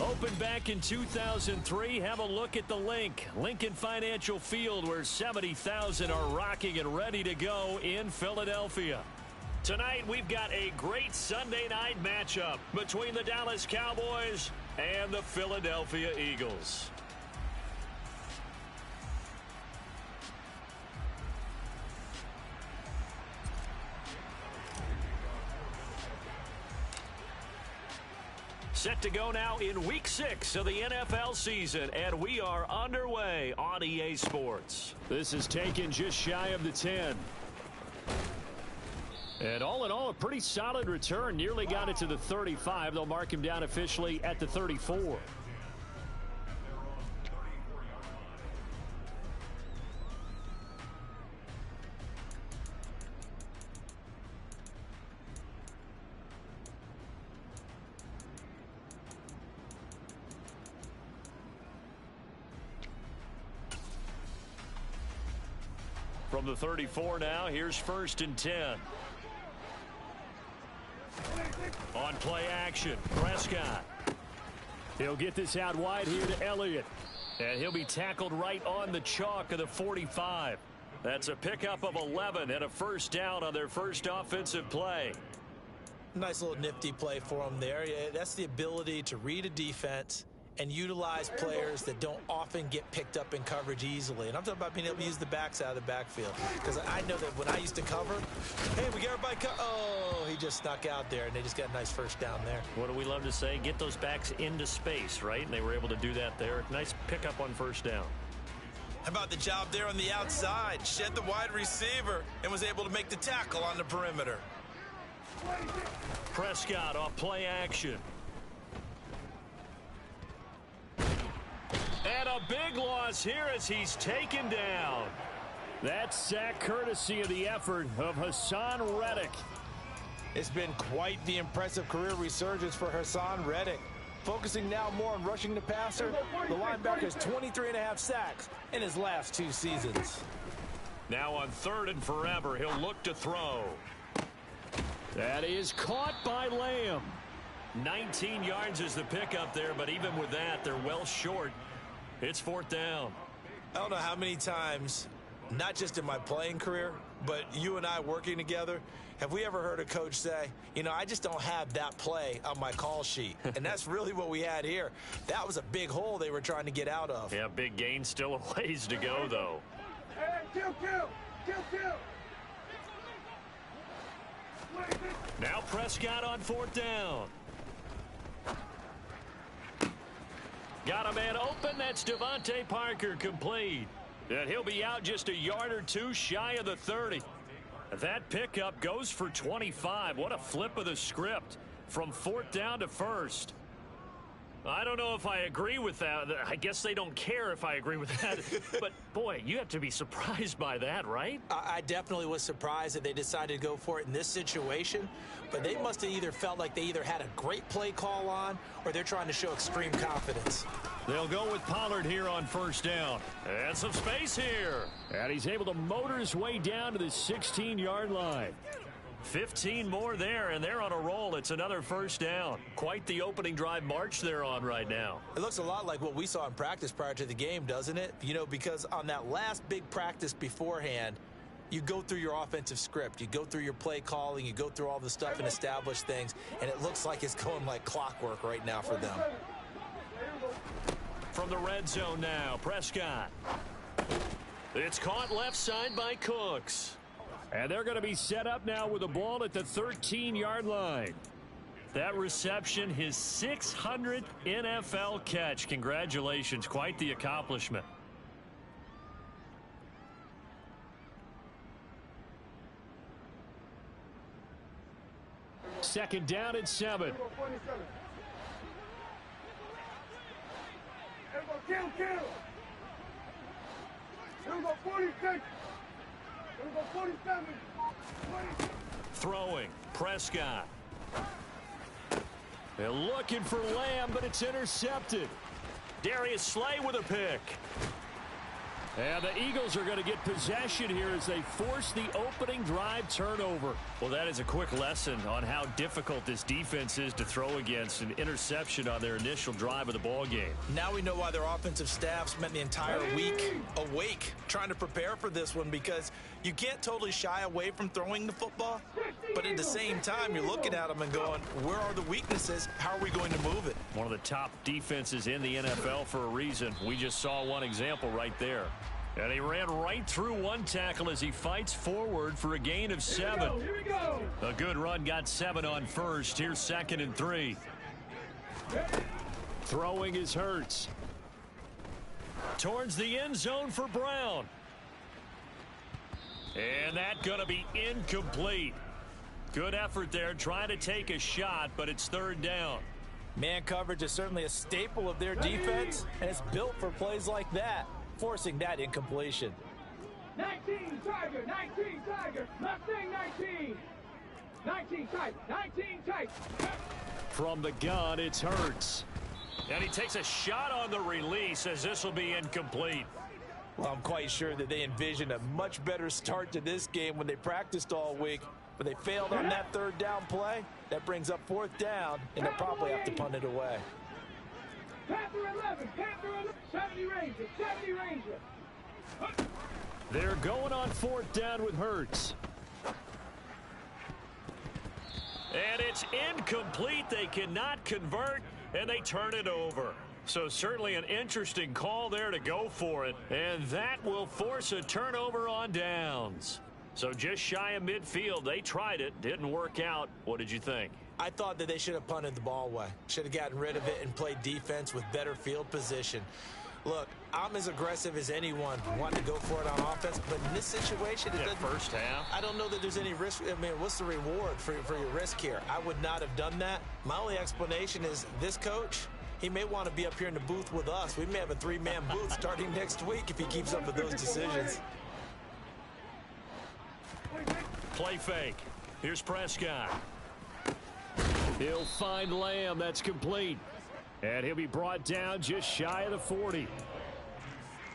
Opened back in 2003, have a look at the link. Lincoln Financial Field, where 70,000 are rocking and ready to go in Philadelphia. Tonight, we've got a great Sunday night matchup between the Dallas Cowboys and the Philadelphia Eagles. Set to go now in Week 6 of the NFL season, and we are underway on EA Sports. This is taken just shy of the 10. And all in all, a pretty solid return. Nearly got it to the 35. They'll mark him down officially at the 34. From the 34 now, here's 1st and 10. On play action, Prescott. He'll get this out wide here to Elliott. And he'll be tackled right on the chalk of the 45. That's a pickup of 11 and a first down on their first offensive play. Nice little nifty play for him there. Yeah, that's the ability to read a defense and utilize players that don't often get picked up in coverage easily. And I'm talking about being able to use the backs out of the backfield. Because I know that when I used to cover, hey, we got everybody oh, he just snuck out there, and they just got a nice first down there. What do we love to say? Get those backs into space, right? And they were able to do that there. Nice pickup on first down. How about the job there on the outside? Shed the wide receiver and was able to make the tackle on the perimeter. Prescott off play action. And a big loss here as he's taken down. That sack courtesy of the effort of Hassan Reddick. It's been quite the impressive career resurgence for Hassan Reddick. Focusing now more on rushing the passer, the linebacker has 23.5 sacks in his last 2 seasons. Now on 3rd and forever, he'll look to throw. That is caught by Lamb. 19 yards is the pickup there, but even with that, they're well short. It's 4th down. I don't know how many times, not just in my playing career, but you and I working together, have we ever heard a coach say, you know, I just don't have that play on my call sheet. And that's really what we had here. That was a big hole they were trying to get out of. Yeah, big gain, still a ways to go, though. Hey, kill. Now Prescott on 4th down. Got a man open. That's Devontae Parker complete. And he'll be out just a yard or 2 shy of the 30. That pickup goes for 25. What a flip of the script from 4th down to 1st. I don't know if I agree with that. I guess they don't care if I agree with that. But, boy, you have to be surprised by that, right? I definitely was surprised that they decided to go for it in this situation. But they must have either felt like they either had a great play call on or they're trying to show extreme confidence. They'll go with Pollard here on 1st down. And some space here. And he's able to motor his way down to the 16-yard line. 15 more there, and they're on a roll. It's another 1st down. Quite the opening drive march they're on right now. It looks a lot like what we saw in practice prior to the game, doesn't it? You know, because on that last big practice beforehand, you go through your offensive script. You go through your play calling. You go through all the stuff and establish things, and it looks like it's going like clockwork right now for them. From the red zone now, Prescott. It's caught left side by Cooks. And they're going to be set up now with the ball at the 13-yard line. That reception, his 600th NFL catch. Congratulations. Quite the accomplishment. Second down and 7. Kill. Here we go, 46. Here we go, 47. Throwing, Prescott. They're looking for Lamb, but it's intercepted. Darius Slay with a pick. And the Eagles are going to get possession here as they force the opening drive turnover. Well, that is a quick lesson on how difficult this defense is to throw against. An interception on their initial drive of the ball game. Now we know why their offensive staff spent the entire week awake trying to prepare for this one, because you can't totally shy away from throwing the football, but at the same time you're looking at them and going, where are the weaknesses? How are we going to move it? One of the top defenses in the NFL for a reason. We just saw one example right there. And he ran right through one tackle as he fights forward for a gain of 7. Here we go. A good run, got 7 on first. Here's 2nd and 3. Throwing is Hurts. Towards the end zone for Brown. And that's going to be incomplete. Good effort there, trying to take a shot, but it's 3rd down. Man coverage is certainly a staple of their defense, and it's built for plays like that, forcing that incompletion. 19 Tiger, 19 Tiger, Mustang 19. 19 tight, 19 tight. From the gun, it's Hurts. And he takes a shot on the release as this will be incomplete. Well, I'm quite sure that they envisioned a much better start to this game when they practiced all week, but they failed on that 3rd down play. That brings up 4th down, and they'll probably have to punt it away. Panther 11, Panther 11, 70 Ranger, 70 Ranger. They're going on 4th down with Hurts. And it's incomplete. They cannot convert, and they turn it over. So certainly an interesting call there to go for it. And that will force a turnover on downs. So just shy of midfield. They tried it. Didn't work out. What did you think? I thought that they should have punted the ball away. Should have gotten rid of it and played defense with better field position. Look, I'm as aggressive as anyone wanting to go for it on offense, but in this situation, it doesn't. First half. I don't know that there's any risk. I mean, what's the reward for your risk here? I would not have done that. My only explanation is this coach, he may want to be up here in the booth with us. We may have a 3-man booth starting next week if he keeps up with those decisions. Play fake. Here's Prescott. He'll find Lamb. That's complete. And he'll be brought down just shy of the 40.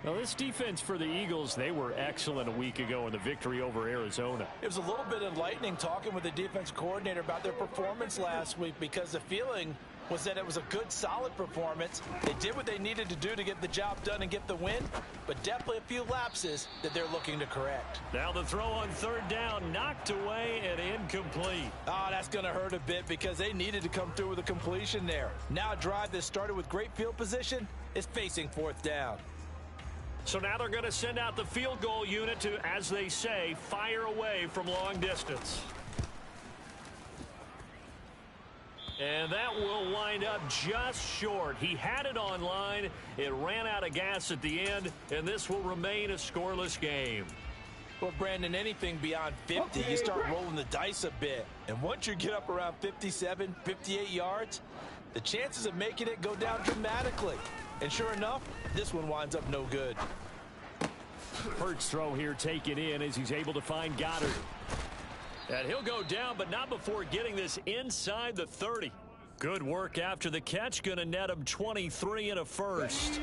Now, this defense for the Eagles, they were excellent a week ago in the victory over Arizona. It was a little bit enlightening talking with the defense coordinator about their performance last week, because the feeling was that it was a good, solid performance. They did what they needed to do to get the job done and get the win, but definitely a few lapses that they're looking to correct. Now the throw on 3rd down, knocked away and incomplete. Oh, that's going to hurt a bit because they needed to come through with a completion there. Now a drive that started with great field position is facing 4th down. So now they're going to send out the field goal unit to, as they say, fire away from long distance. And that will wind up just short. He had it on line. It ran out of gas at the end, and this will remain a scoreless game. Well, Brandon, anything beyond 50, you start rolling the dice a bit. And once you get up around 57, 58 yards, the chances of making it go down dramatically. And sure enough, this one winds up no good. Hurts throw here taken in as he's able to find Goddard. And he'll go down, but not before getting this inside the 30. Good work after the catch. Going to net him 23 and a first.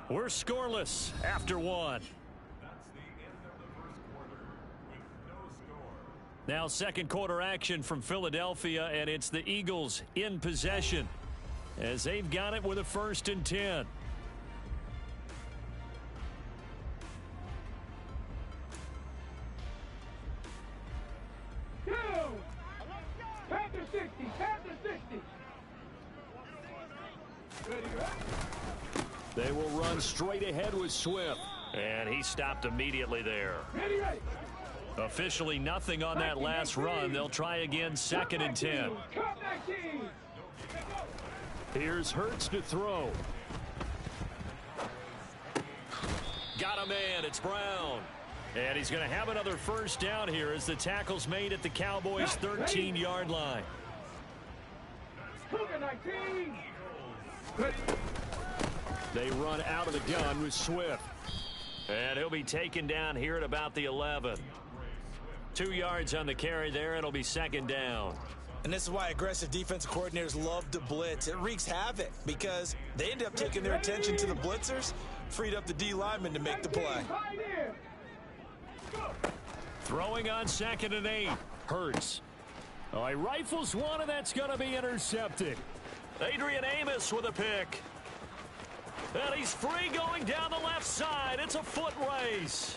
We're scoreless after 1. Now 2nd quarter action from Philadelphia, and it's the Eagles in possession as they've got it with a 1st and 10. Panther 60, Panther 60. They will run straight ahead with Swift. And he stopped immediately there. Ready. Officially nothing on that last run. They'll try again 2nd and 10. Here's Hurts to throw. Got a man. It's Brown. And he's going to have another 1st down here as the tackle's made at the Cowboys' 13-yard line. They run out of the gun with Swift. And he'll be taken down here at about the 11. 2 yards on the carry there. It'll be 2nd down. And this is why aggressive defensive coordinators love to blitz. It wreaks havoc because they end up taking their attention to the blitzers, freed up the D lineman to make the play. Throwing on 2nd and 8. Hurts. Oh, he rifles one, and that's going to be intercepted. Adrian Amos with a pick. And he's free going down the left side. It's a foot race.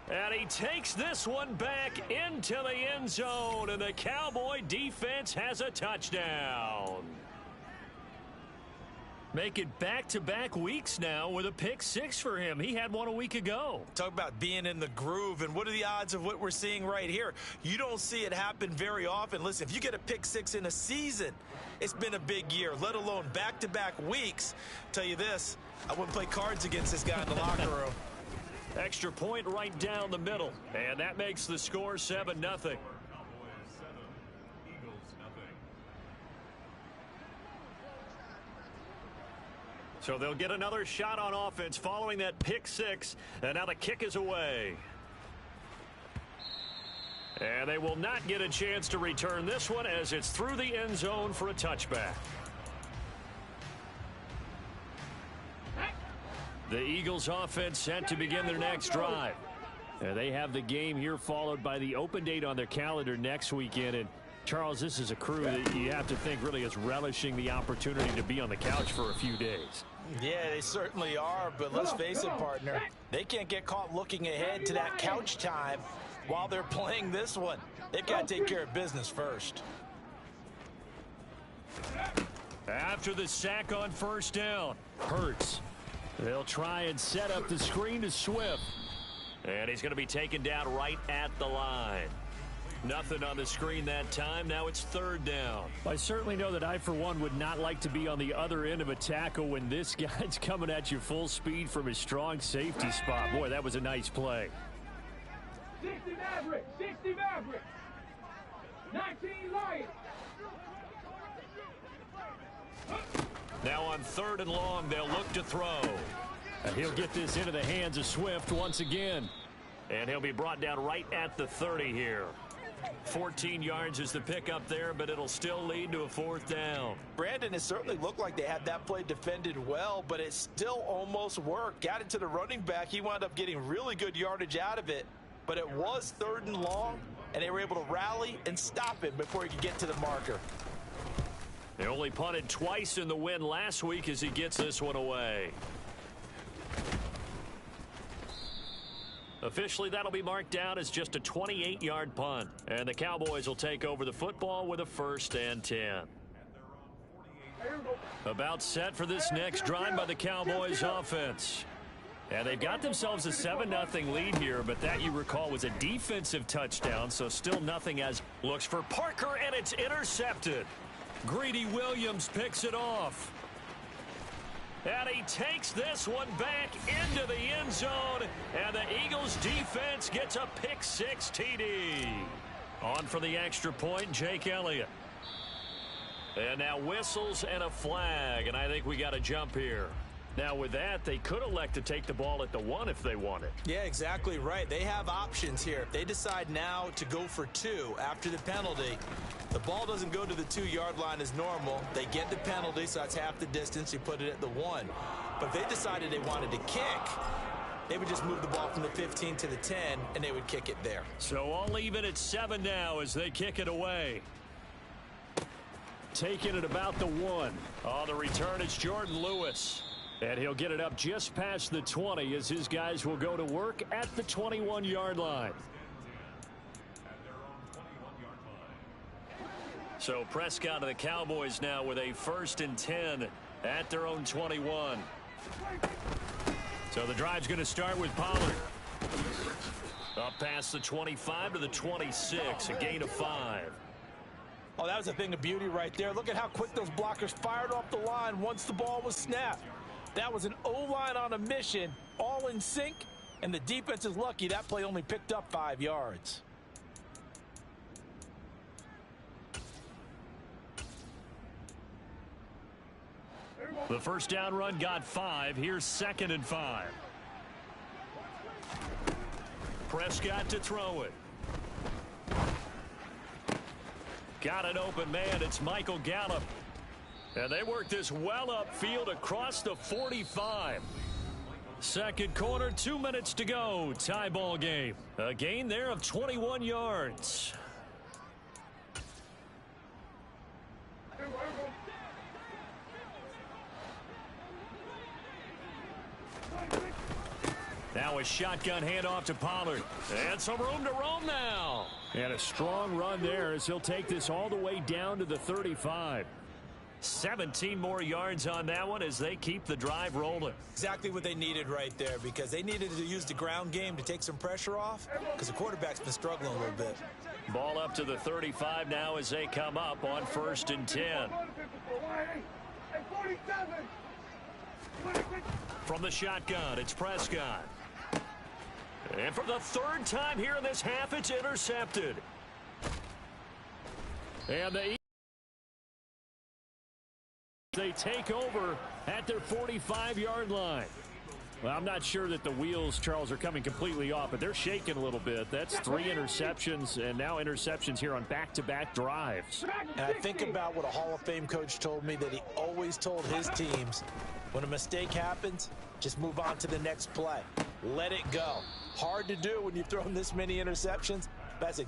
And he takes this one back into the end zone, and the Cowboy defense has a touchdown. Make it back-to-back weeks now with a pick 6 for him. He had one a week ago. Talk about being in the groove, and what are the odds of what we're seeing right here? You don't see it happen very often. Listen, if you get a pick 6 in a season, it's been a big year, let alone back-to-back weeks. Tell you this, I wouldn't play cards against this guy in the locker room. Extra point right down the middle, and that makes the score 7-0. So they'll get another shot on offense following that pick 6, and now the kick is away. And they will not get a chance to return this one as it's through the end zone for a touchback. The Eagles offense set to begin their next drive. And they have the game here followed by the open date on their calendar next weekend. And Charles, this is a crew that you have to think really is relishing the opportunity to be on the couch for a few days. Yeah, they certainly are, but let's face it, partner. They can't get caught looking ahead to that couch time while they're playing this one. They've got to take care of business first. After the sack on 1st down, Hurts. They'll try and set up the screen to Swift. And he's going to be taken down right at the line. Nothing on the screen that time. Now it's 3rd down. I certainly know that I, for one, would not like to be on the other end of a tackle when this guy's coming at you full speed from his strong safety spot. Boy, that was a nice play. 60 Maverick, 60 Maverick, 19 Lions. Now on 3rd and long, they'll look to throw. And he'll get this into the hands of Swift once again. And he'll be brought down right at the 30 here. 14 yards is the pickup there, but it'll still lead to a 4th down. Brandon, it certainly looked like they had that play defended well, but it still almost worked. Got it to the running back. He wound up getting really good yardage out of it, but it was 3rd and long, and they were able to rally and stop him before he could get to the marker. They only punted twice in the win last week as he gets this one away. Officially, that'll be marked down as just a 28-yard punt. And the Cowboys will take over the football with a 1st and 10. About set for this next drive by the Cowboys offense. And they've got themselves a 7-0 lead here, but that, you recall, was a defensive touchdown, so still nothing as looks for Parker, and it's intercepted. Greedy Williams picks it off. And he takes this one back into the end zone, and the Eagles defense gets a pick 6 TD. On for the extra point, Jake Elliott. And now whistles and a flag, and I think we got a jump here. Now with that, they could elect to take the ball at the 1 if they wanted. Yeah, exactly right. They have options here. If they decide now to go for 2 after the penalty, the ball doesn't go to the 2-yard line as normal. They get the penalty, so that's half the distance. You put it at the 1. But if they decided they wanted to kick, they would just move the ball from the 15 to the 10, and they would kick it there. So all even at 7 now as they kick it away. Taking it about the 1. On the return, it's Jordan Lewis. And he'll get it up just past the 20 as his guys will go to work at the 21-yard line. So Prescott and the Cowboys now with a 1st and 10 at their own 21. So the drive's going to start with Pollard. Up past the 25 to the 26, a gain of 5. Oh, that was a thing of beauty right there. Look at how quick those blockers fired off the line once the ball was snapped. That was an O-line on a mission, all in sync, and the defense is lucky that play only picked up 5 yards. The first down run got 5. Here's 2nd and 5. Prescott to throw it. Got an open man. It's Michael Gallup. And they work this well upfield across the 45. Second quarter, 2 minutes to go. Tie ball game. A gain there of 21 yards. Now a shotgun handoff to Pollard. And some room to roam now. And a strong run there as he'll take this all the way down to the 35. 17 more yards on that one as they keep the drive rolling. Exactly what they needed right there, because they needed to use the ground game to take some pressure off, because the quarterback's been struggling a little bit. Ball up to the 35 now as they come up on 1st and 10. From the shotgun, it's Prescott. And for the 3rd time here in this half, it's intercepted. And they take over at their 45-yard line. Well, I'm not sure that the wheels, Charles, are coming completely off, but they're shaking a little bit. That's 3 interceptions, and now interceptions here on back-to-back drives. And I think about what a Hall of Fame coach told me, that he always told his teams, when a mistake happens, just move on to the next play. Let it go. Hard to do when you've thrown this many interceptions. That's